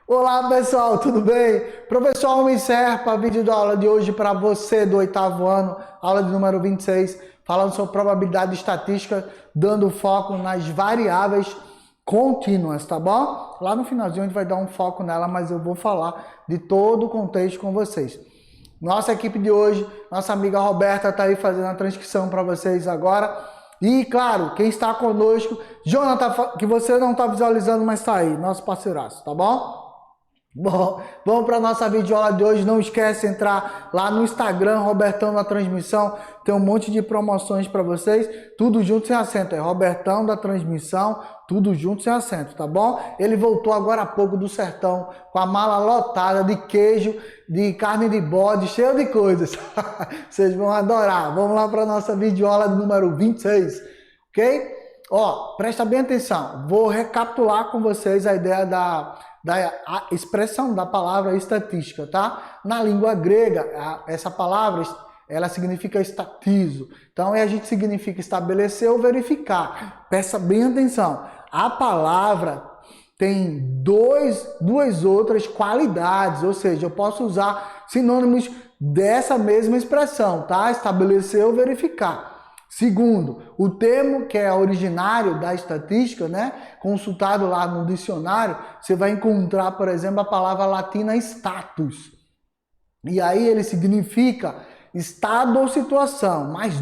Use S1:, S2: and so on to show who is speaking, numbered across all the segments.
S1: Olá pessoal, tudo bem? Professor Almes Serpa, vídeo da aula de hoje para você do 8º ano, aula de número 26, falando sobre probabilidade estatística, dando foco nas variáveis contínuas, tá bom? Lá no finalzinho a gente vai dar um foco nela, mas eu vou falar de todo o contexto com vocês. Nossa equipe de hoje, nossa amiga Roberta está aí fazendo a transcrição para vocês agora. E claro, quem está conosco, Jonathan, que você não está visualizando, mas está aí, nosso parceiraço, tá bom? Bom, vamos para a nossa videoaula de hoje. Não esquece de entrar lá no Instagram, Robertão da Transmissão. Tem um monte de promoções para vocês. Tudo junto sem acento. É Robertão da Transmissão, tudo junto sem acento, tá bom? Ele voltou agora há pouco do sertão com a mala lotada de queijo, de carne de bode, cheio de coisas. Vocês vão adorar. Vamos lá para a nossa videoaula de número 26, ok? Ó, presta bem atenção. Vou recapitular com vocês a ideia da expressão da palavra estatística, tá? Na língua grega, essa palavra, ela significa estatizo. Então, a gente significa estabelecer ou verificar. Presta bem atenção. A palavra tem duas outras qualidades, ou seja, eu posso usar sinônimos dessa mesma expressão, tá? Estabelecer ou verificar. Segundo, o termo que é originário da estatística, né, consultado lá no dicionário, você vai encontrar, por exemplo, a palavra latina status. E aí ele significa estado ou situação, mais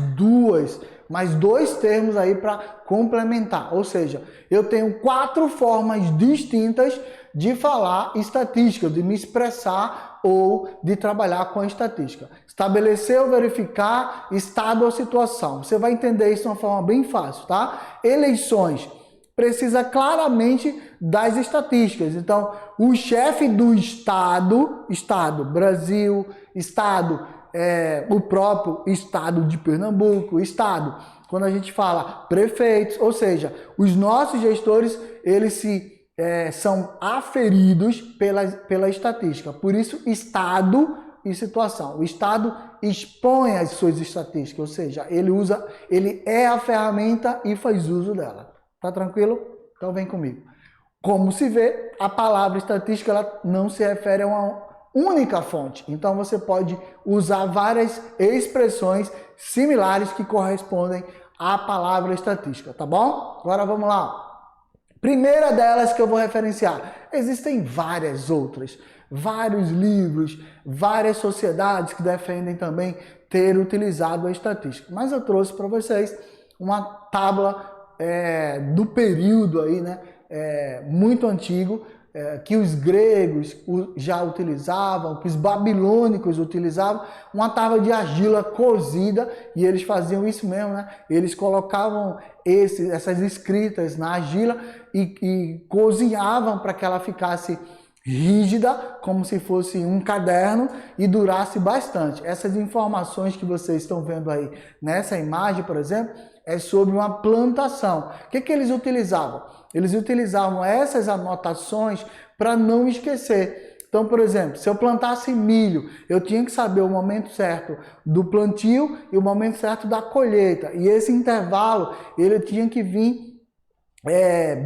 S1: dois termos aí para complementar. Ou seja, eu tenho 4 formas distintas de falar estatística, de me expressar ou de trabalhar com a estatística. Estabelecer ou verificar estado ou situação. Você vai entender isso de uma forma bem fácil, tá? Eleições. Precisa claramente das estatísticas. Então, o chefe do estado, Brasil, estado, o próprio estado de Pernambuco, estado, quando a gente fala prefeitos, ou seja, os nossos gestores, eles são aferidos pela estatística. Por isso, estado e situação. O estado expõe as suas estatísticas, ou seja, ele é a ferramenta e faz uso dela. Tá tranquilo? Então vem comigo. Como se vê, a palavra estatística ela não se refere a uma única fonte. Então você pode usar várias expressões similares que correspondem à palavra estatística, tá bom? Agora vamos lá. Primeira delas que eu vou referenciar. Existem várias outras, vários livros, várias sociedades que defendem também ter utilizado a estatística. Mas eu trouxe para vocês uma tábua do período aí, né, muito antigo, que os gregos já utilizavam, que os babilônicos utilizavam, uma tábua de argila cozida, e eles faziam isso mesmo, né? Eles colocavam essas escritas na argila e cozinhavam para que ela ficasse rígida, como se fosse um caderno, e durasse bastante. Essas informações que vocês estão vendo aí nessa imagem, por exemplo, é sobre uma plantação. O que eles utilizavam? Eles utilizavam essas anotações para não esquecer. Então, por exemplo, se eu plantasse milho, eu tinha que saber o momento certo do plantio e o momento certo da colheita. E esse intervalo, ele tinha que vir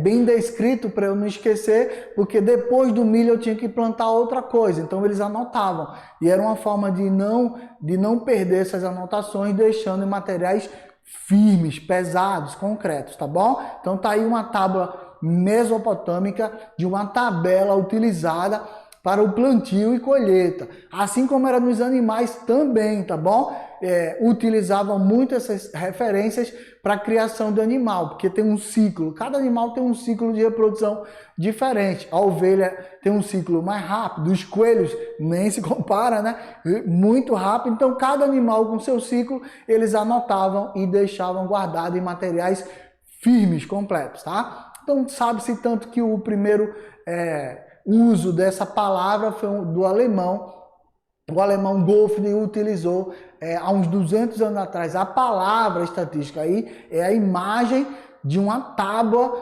S1: bem descrito para eu não esquecer, porque depois do milho eu tinha que plantar outra coisa. Então eles anotavam. E era uma forma de não perder essas anotações, deixando em materiais firmes, pesados, concretos, tá bom? Então tá aí uma tábua mesopotâmica de uma tabela utilizada para o plantio e colheita. Assim como era nos animais também, tá bom? Utilizavam muito essas referências para a criação do animal, porque tem um ciclo, cada animal tem um ciclo de reprodução diferente. A ovelha tem um ciclo mais rápido, os coelhos nem se compara, né? Muito rápido. Então, cada animal com seu ciclo, eles anotavam e deixavam guardado em materiais firmes, completos, tá? Então, sabe-se tanto que o primeiro uso dessa palavra foi do alemão. O alemão Goffman utilizou há uns 200 anos atrás a palavra estatística. Aí é a imagem de uma tábua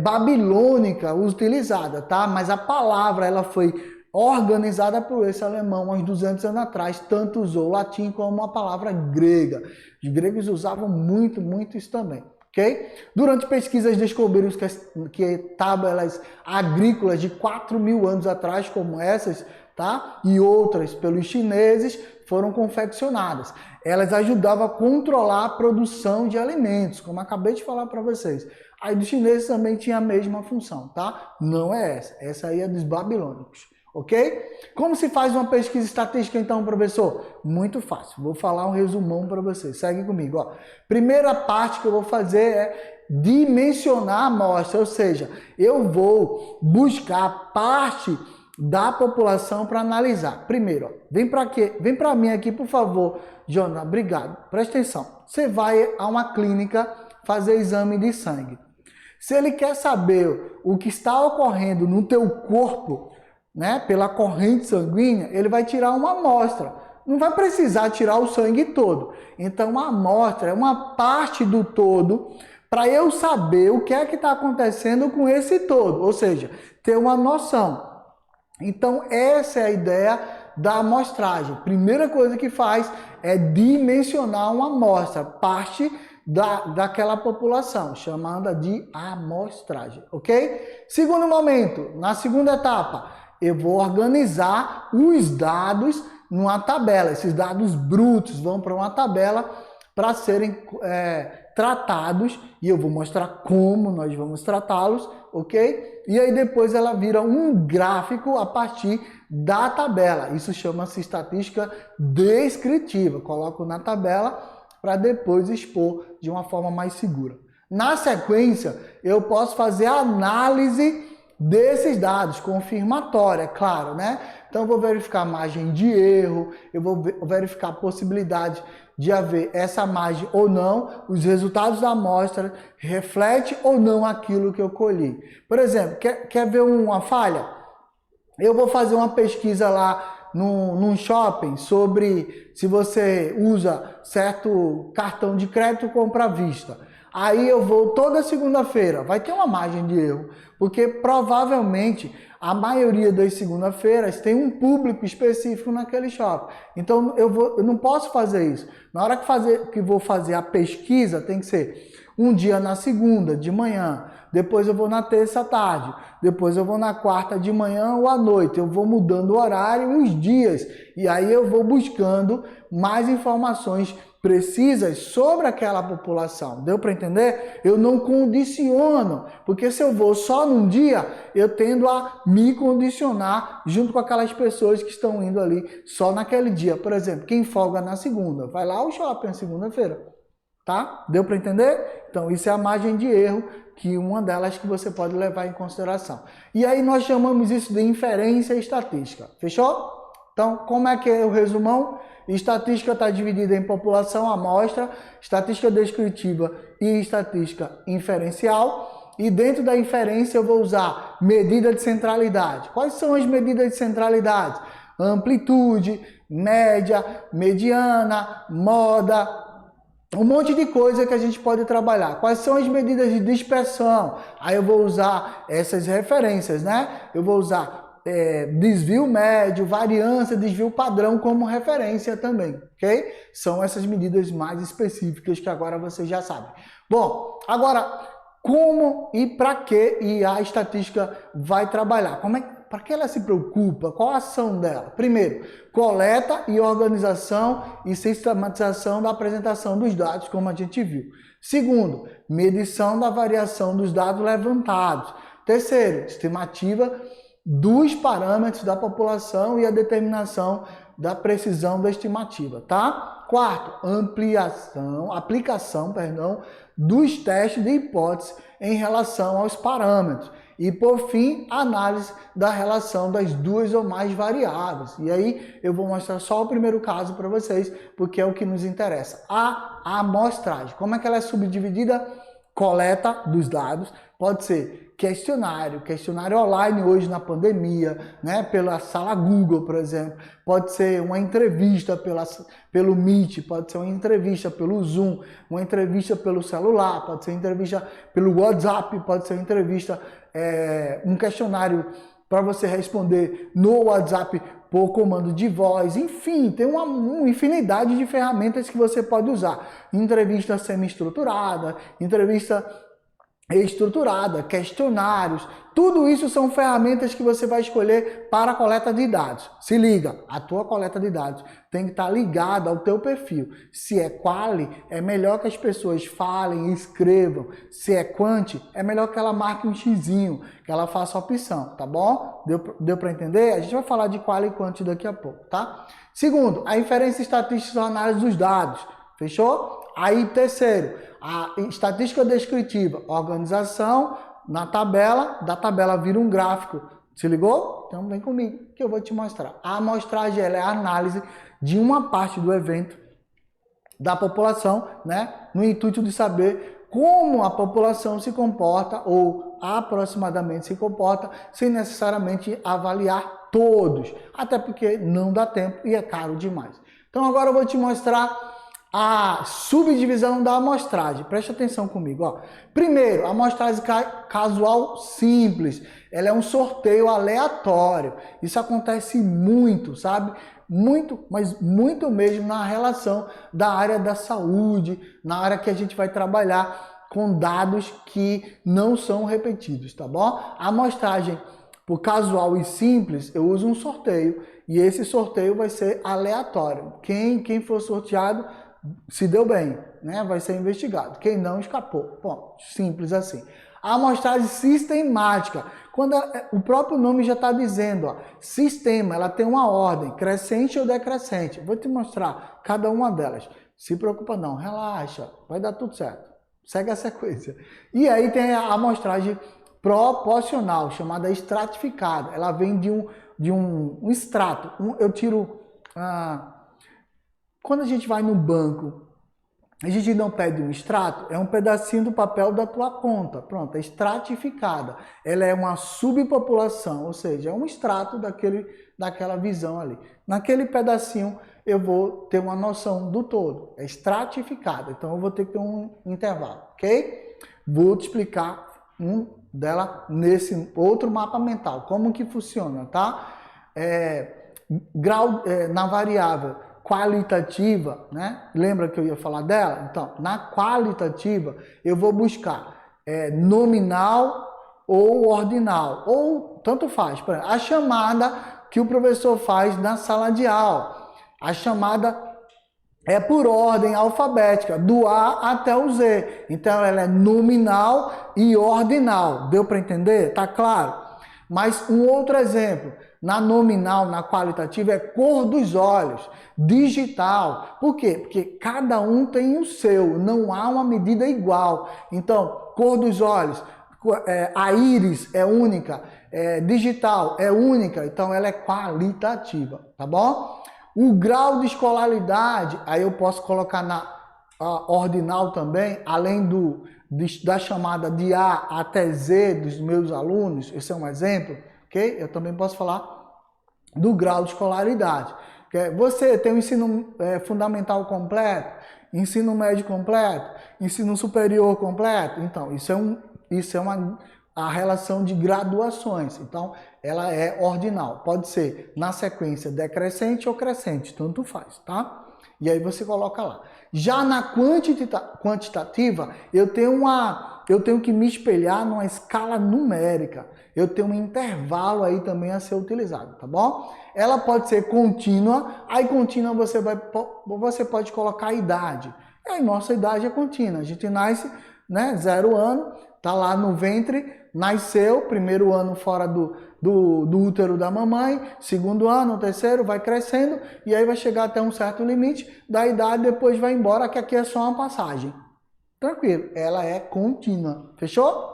S1: babilônica utilizada, tá? Mas a palavra ela foi organizada por esse alemão há uns 200 anos atrás, tanto usou o latim como a palavra grega. Os gregos usavam muito isso também. ok? Durante pesquisas descobriram que tábuas agrícolas de 4.000 anos atrás, como essas, tá? E outras pelos chineses, foram confeccionadas. Elas ajudavam a controlar a produção de alimentos, como acabei de falar para vocês. Aí dos chineses também tinha a mesma função, tá? Não é essa. Essa aí é dos babilônicos, ok? Como se faz uma pesquisa estatística então, professor? Muito fácil. Vou falar um resumão para vocês. Segue comigo, ó. Primeira parte que eu vou fazer é dimensionar a amostra, ou seja, eu vou buscar parte da população para analisar. Primeiro, ó, vem para quê? Vem para mim aqui, por favor, Jonas. Obrigado. Presta atenção. Você vai a uma clínica fazer exame de sangue. Se ele quer saber o que está ocorrendo no teu corpo, né, pela corrente sanguínea, ele vai tirar uma amostra. Não vai precisar tirar o sangue todo. Então, a amostra é uma parte do todo para eu saber o que é que está acontecendo com esse todo. Ou seja, ter uma noção. Então, essa é a ideia da amostragem. Primeira coisa que faz é dimensionar uma amostra, parte daquela população, chamada de amostragem, ok? Segundo momento, na segunda etapa, eu vou organizar os dados numa tabela. Esses dados brutos vão para uma tabela para serem tratados e eu vou mostrar como nós vamos tratá-los, ok? E aí depois ela vira um gráfico a partir da tabela. Isso chama-se estatística descritiva. Coloco na tabela para depois expor de uma forma mais segura. Na sequência, eu posso fazer a análise desses dados, confirmatória, claro, né? Então, eu vou verificar a margem de erro, eu vou verificar a possibilidade de haver essa margem ou não, os resultados da amostra refletem ou não aquilo que eu colhi. Por exemplo, quer ver uma falha? Eu vou fazer uma pesquisa lá num shopping sobre se você usa certo cartão de crédito ou compra à vista. Aí eu vou toda segunda-feira, vai ter uma margem de erro, porque provavelmente a maioria das segunda-feiras tem um público específico naquele shopping. Então eu não posso fazer isso. Na hora que vou fazer a pesquisa, tem que ser um dia na segunda, de manhã, depois eu vou na terça à tarde, depois eu vou na quarta de manhã ou à noite, eu vou mudando o horário, uns dias, e aí eu vou buscando mais informações precisas sobre aquela população. Deu para entender? Eu não condiciono, porque se eu vou só num dia, eu tendo a me condicionar junto com aquelas pessoas que estão indo ali só naquele dia. Por exemplo, quem folga na segunda, vai lá ao shopping na segunda-feira. Tá? Deu para entender? Então, isso é a margem de erro, que uma delas que você pode levar em consideração. E aí nós chamamos isso de inferência estatística. Fechou? Então, como é que é o resumão? Estatística está dividida em população, amostra, estatística descritiva e estatística inferencial. E dentro da inferência eu vou usar medida de centralidade. Quais são as medidas de centralidade? Amplitude, média, mediana, moda, um monte de coisa que a gente pode trabalhar. Quais são as medidas de dispersão? Aí eu vou usar essas referências, né? Eu vou usar desvio médio, variância, desvio padrão como referência também, ok? São essas medidas mais específicas que agora você já sabe. Bom, agora, como e para que a estatística vai trabalhar? Para que ela se preocupa? Qual a ação dela? Primeiro, coleta e organização e sistematização da apresentação dos dados, como a gente viu. Segundo, medição da variação dos dados levantados. Terceiro, estimativa dos parâmetros da população e a determinação da precisão da estimativa, tá? Quarto, aplicação dos testes de hipótese em relação aos parâmetros. E, por fim, análise da relação das duas ou mais variáveis. E aí eu vou mostrar só o primeiro caso para vocês, porque é o que nos interessa. A amostragem. Como é que ela é subdividida? Coleta dos dados. Pode ser questionário online hoje na pandemia, né? Pela sala Google, por exemplo. Pode ser uma entrevista pelo Meet, pode ser uma entrevista pelo Zoom, uma entrevista pelo celular, pode ser entrevista pelo WhatsApp, pode ser entrevista, um questionário para você responder no WhatsApp por comando de voz, enfim, tem uma infinidade de ferramentas que você pode usar. Entrevista semi-estruturada, entrevista estruturada, questionários, tudo isso são ferramentas que você vai escolher para a coleta de dados. Se liga, a tua coleta de dados tem que estar ligada ao teu perfil. Se é quali, é melhor que as pessoas falem e escrevam. Se é quanti, é melhor que ela marque um xizinho, que ela faça a opção, tá bom? Deu para entender? A gente vai falar de quali e quanti daqui a pouco, tá? Segundo, a inferência estatística e análise dos dados. Fechou? Aí, terceiro, a estatística descritiva, organização na tabela, da tabela vira um gráfico. Se ligou? Então vem comigo que eu vou te mostrar. A amostragem ela é a análise de uma parte do evento da população, né? No intuito de saber como a população se comporta ou aproximadamente se comporta, sem necessariamente avaliar todos, até porque não dá tempo e é caro demais. Então agora eu vou te mostrar a subdivisão da amostragem. Preste atenção comigo. Ó. Primeiro, a amostragem casual simples. Ela é um sorteio aleatório. Isso acontece muito, sabe? Muito, mas muito mesmo na relação da área da saúde, na área que a gente vai trabalhar com dados que não são repetidos, tá bom? A amostragem por casual e simples, eu uso um sorteio. E esse sorteio vai ser aleatório. Quem for sorteado se deu bem, né? Vai ser investigado. Quem não, escapou. Bom, simples assim. A amostragem sistemática, quando o próprio nome já está dizendo, ó, sistema, ela tem uma ordem, crescente ou decrescente. Vou te mostrar cada uma delas. Se preocupa não, relaxa, vai dar tudo certo. Segue a sequência. E aí tem a amostragem proporcional, chamada estratificada. Ela vem de um extrato. Eu tiro... Quando a gente vai no banco, a gente não pede um extrato, é um pedacinho do papel da tua conta. Pronto, é estratificada. Ela é uma subpopulação, ou seja, é um extrato daquela visão ali. Naquele pedacinho eu vou ter uma noção do todo. É estratificada, então eu vou ter que ter um intervalo, ok? Vou te explicar dela nesse outro mapa mental, como que funciona, tá? Na variável qualitativa, né? Lembra que eu ia falar dela? Então, na qualitativa, eu vou buscar nominal ou ordinal, ou tanto faz. Por exemplo, a chamada que o professor faz na sala de aula. A chamada é por ordem alfabética, do A até o Z. Então, ela é nominal e ordinal. Deu para entender? Tá claro? Mas um outro exemplo. Na nominal, na qualitativa, é cor dos olhos, digital. Por quê? Porque cada um tem o seu, não há uma medida igual. Então, cor dos olhos, a íris é única, digital é única, então ela é qualitativa, tá bom? O grau de escolaridade, aí eu posso colocar na ordinal também, além da chamada de A até Z dos meus alunos, esse é um exemplo. Okay? Eu também posso falar do grau de escolaridade. Você tem o ensino fundamental completo, ensino médio completo, ensino superior completo. Então, isso é a relação de graduações. Então, ela é ordinal. Pode ser na sequência decrescente ou crescente, tanto faz, tá? E aí você coloca lá. Já na quantitativa, eu tenho que me espelhar numa escala numérica. Eu tenho um intervalo aí também a ser utilizado, tá bom? Ela pode ser contínua. Aí contínua você pode colocar a idade. E aí nossa idade é contínua. A gente nasce, né, 0 ano, tá lá no ventre, nasceu, primeiro ano fora do útero da mamãe, segundo ano, terceiro, vai crescendo, e aí vai chegar até um certo limite da idade, depois vai embora, que aqui é só uma passagem. Tranquilo, ela é contínua, fechou?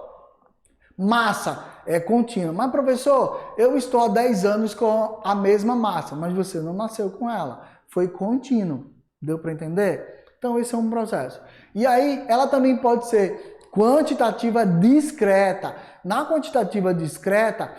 S1: Massa é contínua. Mas professor, eu estou há 10 anos com a mesma massa, mas você não nasceu com ela, foi contínuo, deu para entender? Então esse é um processo. E aí ela também pode ser quantitativa discreta. Na quantitativa discreta,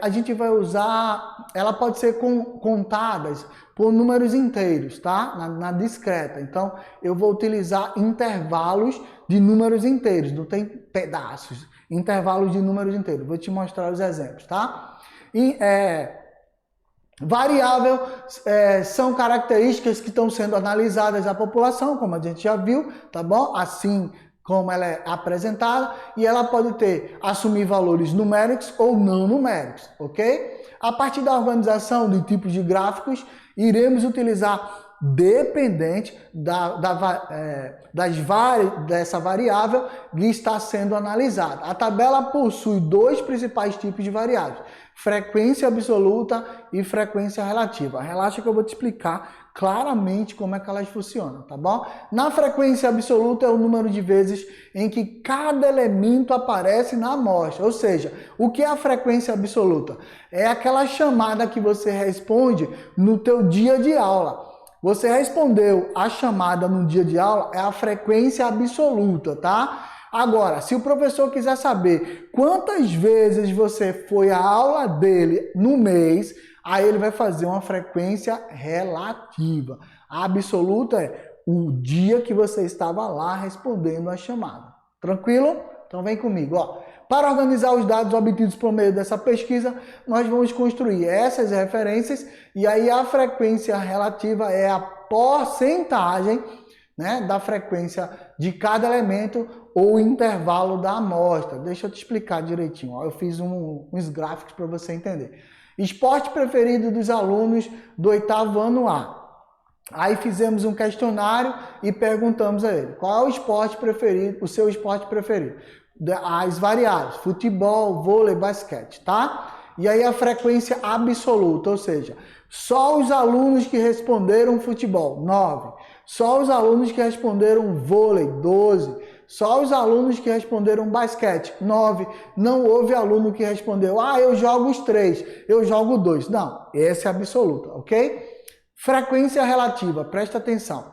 S1: a gente vai usar, ela pode ser contadas por números inteiros, tá? Na discreta. Então, eu vou utilizar intervalos de números inteiros, não tem pedaços. Intervalos de números inteiros. Vou te mostrar os exemplos, tá? Variável são características que estão sendo analisadas da população, como a gente já viu, tá bom? Assim como ela é apresentada, e ela pode assumir valores numéricos ou não numéricos, ok? A partir da organização de tipos de gráficos, iremos utilizar dependente dessa variável que está sendo analisada. A tabela possui dois principais tipos de variáveis: frequência absoluta e frequência relativa. Relaxa que eu vou te explicar claramente como é que elas funcionam, tá bom? Na frequência absoluta é o número de vezes em que cada elemento aparece na amostra. Ou seja, o que é a frequência absoluta? É aquela chamada que você responde no teu dia de aula. Você respondeu a chamada no dia de aula, é a frequência absoluta, tá? Agora, se o professor quiser saber quantas vezes você foi à aula dele no mês, aí ele vai fazer uma frequência relativa. A absoluta é o dia que você estava lá respondendo a chamada. Tranquilo? Então vem comigo, ó. Para organizar os dados obtidos por meio dessa pesquisa, nós vamos construir essas referências e aí a frequência relativa é a porcentagem, né, da frequência de cada elemento ou intervalo da amostra. Deixa eu te explicar direitinho. Ó. Eu fiz uns gráficos para você entender. Esporte preferido dos alunos do 8º ano A. Aí fizemos um questionário e perguntamos a ele qual é o esporte preferido, o seu esporte preferido. As variáveis, futebol, vôlei, basquete, tá? E aí a frequência absoluta, ou seja, só os alunos que responderam futebol, 9. Só os alunos que responderam vôlei, 12. Só os alunos que responderam basquete, 9. Não houve aluno que respondeu, eu jogo os 3, eu jogo 2. Não, essa é absoluta, ok? Frequência relativa, presta atenção.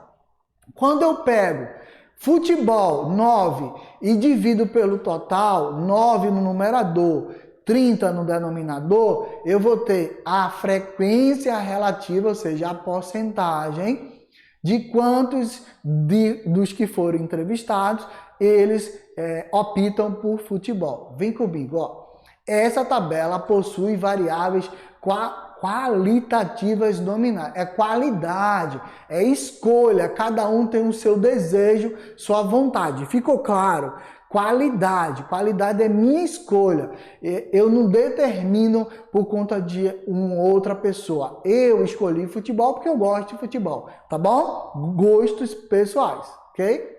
S1: Quando eu pego futebol, 9, e divido pelo total, 9 no numerador, 30 no denominador, eu vou ter a frequência relativa, ou seja, a porcentagem de quantos dos que foram entrevistados, eles optam por futebol. Vem comigo, ó. Essa tabela possui variáveis qualitativas nominais. É qualidade, é escolha. Cada um tem o seu desejo, sua vontade. Ficou claro? Qualidade. Qualidade é minha escolha. Eu não determino por conta de uma outra pessoa. Eu escolhi futebol porque eu gosto de futebol. Tá bom? Gostos pessoais. Ok?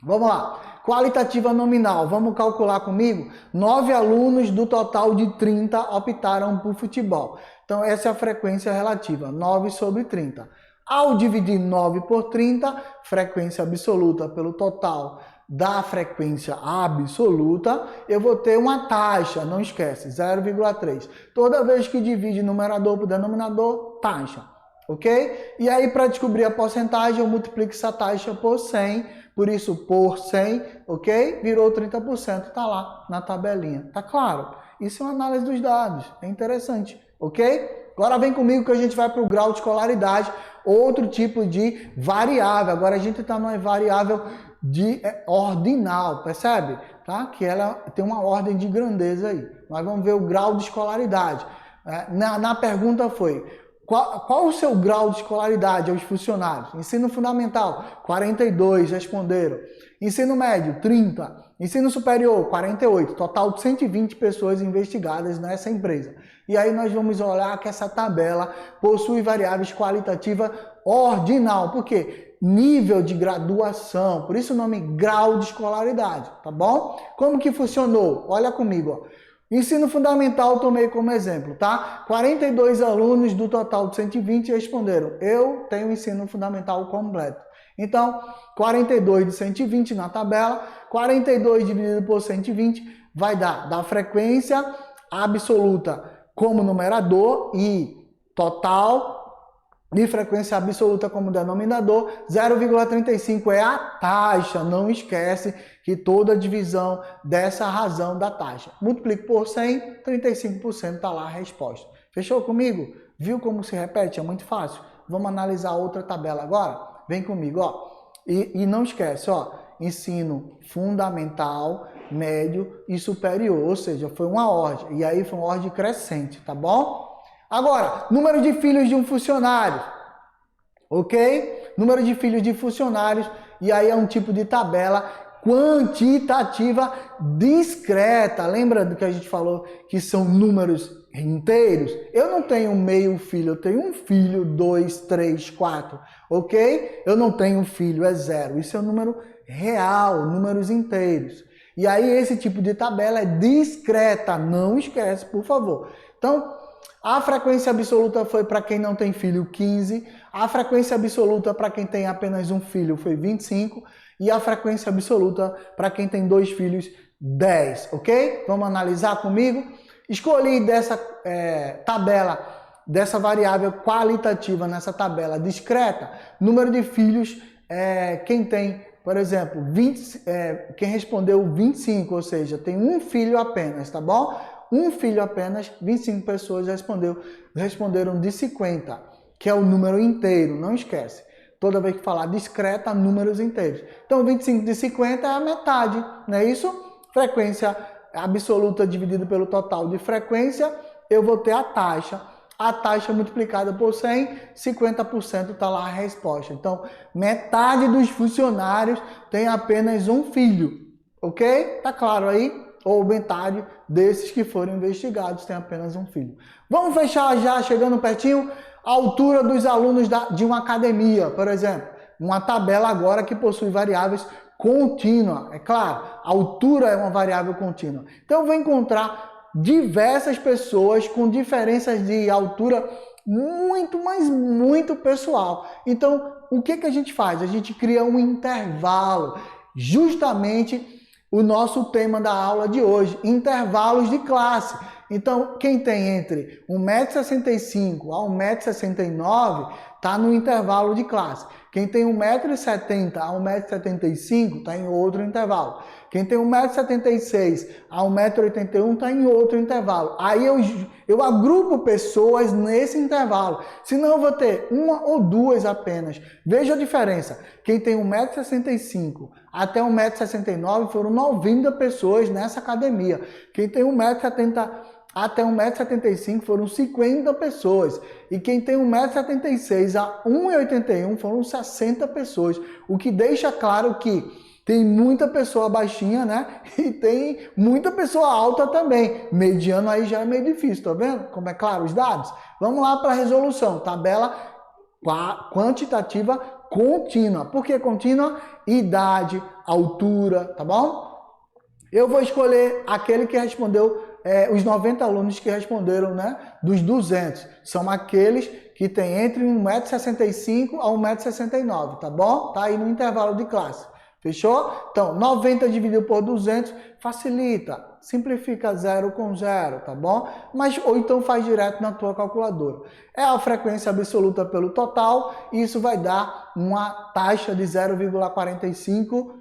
S1: Vamos lá. Qualitativa nominal, vamos calcular comigo? 9 alunos do total de 30 optaram por futebol. Então, essa é a frequência relativa, 9 sobre 30. Ao dividir 9 por 30, frequência absoluta pelo total da frequência absoluta, eu vou ter uma taxa, não esquece, 0,3. Toda vez que divide numerador por denominador, taxa. Ok? E aí, para descobrir a porcentagem, eu multiplico essa taxa por 100, por isso, por 100, ok? Virou 30%, tá lá na tabelinha. Tá claro? Isso é uma análise dos dados, é interessante, ok? Agora vem comigo que a gente vai para o grau de escolaridade, outro tipo de variável. Agora a gente está numa variável de ordinal, percebe? Tá? Que ela tem uma ordem de grandeza aí. Nós vamos ver o grau de escolaridade. Na pergunta foi: qual o seu grau de escolaridade aos funcionários? Ensino fundamental, 42 responderam. Ensino médio, 30. Ensino superior, 48. Total de 120 pessoas investigadas nessa empresa. E aí nós vamos olhar que essa tabela possui variáveis qualitativa ordinal. Por quê? Nível de graduação. Por isso o nome grau de escolaridade, tá bom? Como que funcionou? Olha comigo, ó. Ensino fundamental, tomei como exemplo, tá? 42 alunos do total de 120 responderam: eu tenho ensino fundamental completo. Então, 42 de 120 na tabela, 42 dividido por 120 vai dar da frequência absoluta como numerador e total de frequência absoluta como denominador, 0,35 é a taxa. Não esquece que toda divisão dessa razão da taxa. Multiplique por 100, 35% está lá a resposta. Fechou comigo? Viu como se repete? É muito fácil. Vamos analisar outra tabela agora? Vem comigo, ó. E não esquece, ó. Ensino fundamental, médio e superior, ou seja, foi uma ordem, e aí foi uma ordem crescente, tá bom? Agora, número de filhos de um funcionário, ok? Número de filhos de funcionários, e aí é um tipo de tabela quantitativa discreta. Lembra do que a gente falou que são números inteiros? Eu não tenho meio filho, eu tenho um filho, 2, 3, 4, ok? Eu não tenho um filho, é 0. Isso é um número real, números inteiros. E aí esse tipo de tabela é discreta, não esquece, por favor. Então, a frequência absoluta foi para quem não tem filho 15, a frequência absoluta para quem tem apenas um filho foi 25 e a frequência absoluta para quem tem 2 filhos 10, ok? Vamos analisar comigo? Escolhi dessa tabela, dessa variável qualitativa nessa tabela discreta, número de filhos, quem tem, por exemplo, quem respondeu 25, ou seja, tem um filho apenas, tá bom? Um filho apenas, 25 pessoas responderam de 50, que é o número inteiro, não esquece. Toda vez que falar discreta, números inteiros. Então, 25 de 50 é a metade, não é isso? Frequência absoluta dividida pelo total de frequência, eu vou ter a taxa. A taxa multiplicada por 100, 50% está lá a resposta. Então, metade dos funcionários tem apenas um filho, ok? Tá claro aí? Ou metade desses que foram investigados tem apenas um filho. Vamos fechar já, chegando pertinho, a altura dos alunos de uma academia, por exemplo. Uma tabela agora que possui variáveis contínuas. É claro, a altura é uma variável contínua. Então eu vou encontrar diversas pessoas com diferenças de altura muito, mas muito pessoal. Então, o que a gente faz? A gente cria um intervalo, justamente o nosso tema da aula de hoje, intervalos de classe. Então, quem tem entre 1,65 m a 1,69 m está no intervalo de classe. Quem tem 1,70 m a 1,75 m está em outro intervalo. Quem tem 1,76 m a 1,81 m está em outro intervalo. Aí eu agrupo pessoas nesse intervalo. Senão eu vou ter uma ou duas apenas. Veja a diferença. Quem tem 1,65 m até 1,69 m foram 90 pessoas nessa academia. Quem tem 1,70 m até 1,75 m foram 50 pessoas. E quem tem 1,76 m a 1,81 m foram 60 pessoas. O que deixa claro que tem muita pessoa baixinha, né? E tem muita pessoa alta também. Mediano aí já é meio difícil, tá vendo? Como é claro os dados? Vamos lá para a resolução. Tabela quantitativa contínua. Por que contínua? Idade, altura, tá bom? Eu vou escolher aquele que respondeu, os 90 alunos que responderam, né? Dos 200. São aqueles que têm entre 1,65 m a 1,69 m, tá bom? Tá aí no intervalo de classe. Fechou? Então, 90 dividido por 200 facilita. Simplifica 0 com 0, tá bom? Ou então faz direto na tua calculadora. É a frequência absoluta pelo total e isso vai dar uma taxa de 0,45.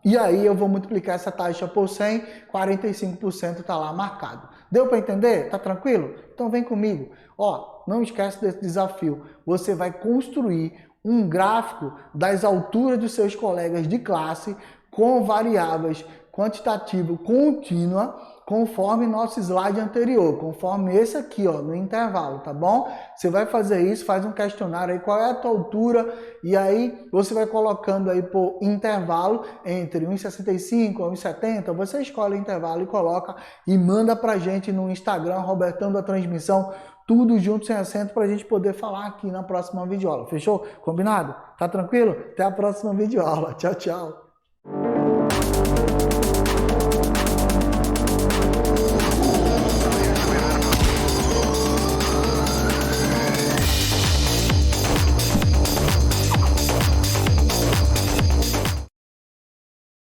S1: E aí eu vou multiplicar essa taxa por 100, 45% está lá marcado. Deu para entender? Tá tranquilo? Então vem comigo. Ó, não esquece desse desafio. Você vai construir um gráfico das alturas dos seus colegas de classe com variáveis quantitativo contínua, conforme nosso slide anterior, conforme esse aqui, ó, no intervalo, tá bom? Você vai fazer isso, faz um questionário aí, qual é a tua altura, e aí você vai colocando aí por intervalo entre 1,65 a 1,70, você escolhe o intervalo e coloca e manda pra gente no Instagram, Robertão da Transmissão, tudo junto, sem acento, para a gente poder falar aqui na próxima videoaula. Fechou? Combinado? Tá tranquilo? Até a próxima videoaula. Tchau, tchau.